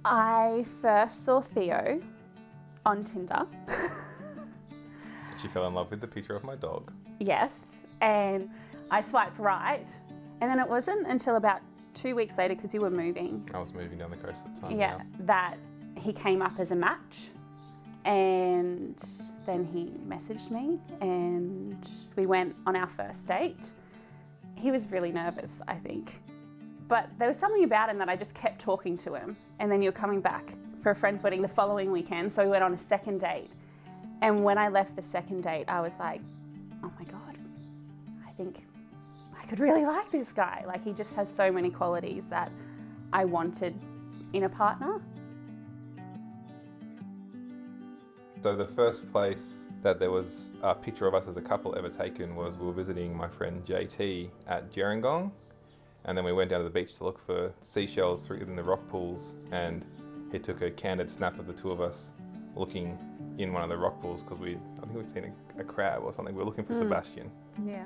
I first saw Theo on Tinder. She fell in love with the picture of my dog. Yes, and I swiped right, and then it wasn't until about 2 weeks later, because you were moving. I was moving down the coast at the time. Yeah, that he came up as a match, and then he messaged me and we went on our first date. He was really nervous, I think, but there was something about him that I just kept talking to him. And then you were coming back for a friend's wedding the following weekend, so we went on a second date. And when I left the second date, I was like, oh my God, I think I could really like this guy. Like, he just has so many qualities that I wanted in a partner. So the first place that there was a picture of us as a couple ever taken was we were visiting my friend JT at Gerringong, and then we went down to the beach to look for seashells in the rock pools, and he took a candid snap of the two of us looking in one of the rock pools because I think we'd seen a crab or something. We were looking for Sebastian. Yeah.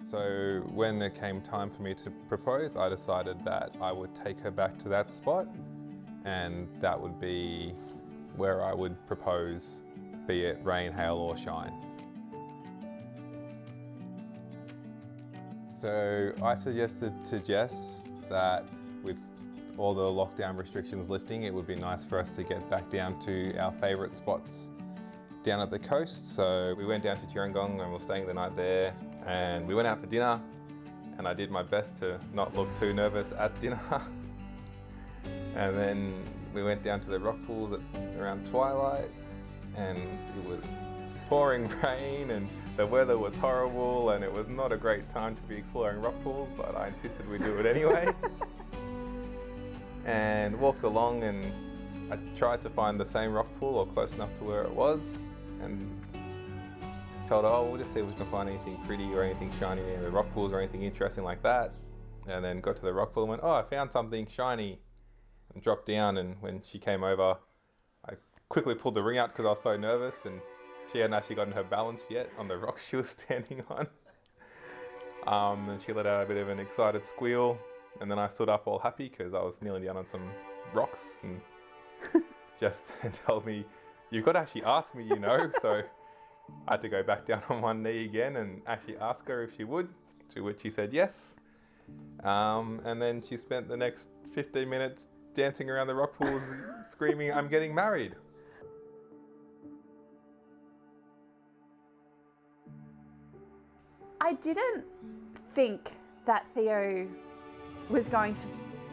So when it came time for me to propose, I decided that I would take her back to that spot, and that would be where I would propose, be it rain, hail or shine. So I suggested to Jess that with all the lockdown restrictions lifting, it would be nice for us to get back down to our favourite spots down at the coast. So we went down to Gerringong and we were staying the night there, and we went out for dinner, and I did my best to not look too nervous at dinner. And then we went down to the rock pools around twilight, and it was pouring rain and the weather was horrible, and it was not a great time to be exploring rock pools, but I insisted we do it anyway. And walked along, and I tried to find the same rock pool or close enough to where it was, and told her, oh, we'll just see if we can find anything pretty or anything shiny in the rock pools or anything interesting like that. And then got to the rock pool and went, oh, I found something shiny, and dropped down. And when she came over, I quickly pulled the ring out because I was so nervous, and she hadn't actually gotten her balance yet on the rock she was standing on. And she let out a bit of an excited squeal, and then I stood up all happy because I was kneeling down on some rocks, and Justine told me, you've got to actually ask me, you know. So I had to go back down on one knee again and actually ask her if she would, to which she said yes. And then she spent the next 15 minutes dancing around the rock pools screaming, I'm getting married. I didn't think that Theo was going to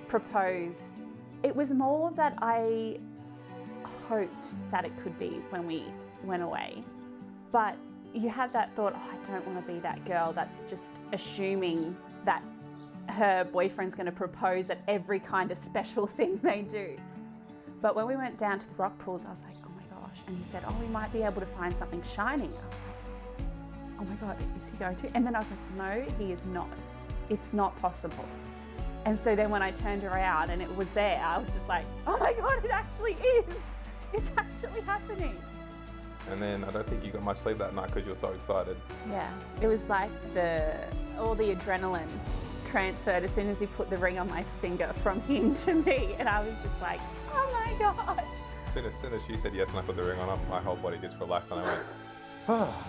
propose. It was more that I hoped that it could be when we went away. But you had that thought, oh, I don't want to be that girl that's just assuming that her boyfriend's going to propose at every kind of special thing they do. But when we went down to the rock pools, I was like, oh my gosh. And he said, oh, we might be able to find something shiny. I was like, oh my God, is he going to? And then I was like, no, he is not. It's not possible. And so then when I turned around and it was there, I was just like, oh my God, it actually is. It's actually happening. And then I don't think you got much sleep that night because you were so excited. Yeah, it was like all the adrenaline transferred as soon as he put the ring on my finger from him to me. And I was just like, oh my gosh. As soon as she said yes and I put the ring on, my whole body just relaxed, and I went, oh,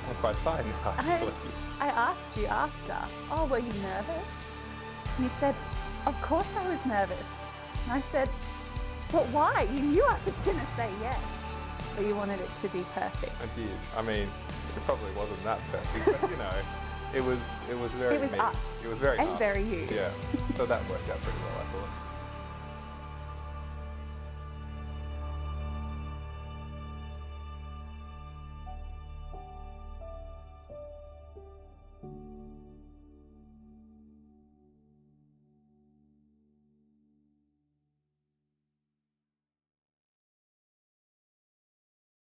I'm quite tired now, actually. I asked you after, oh, were you nervous? And you said, of course I was nervous. And I said, but why? You knew I was going to say yes, but you wanted it to be perfect. I did. I mean, it probably wasn't that perfect, but you know, it was very It was me. us. It was very and us. very you. Yeah, so that worked out pretty well, I thought.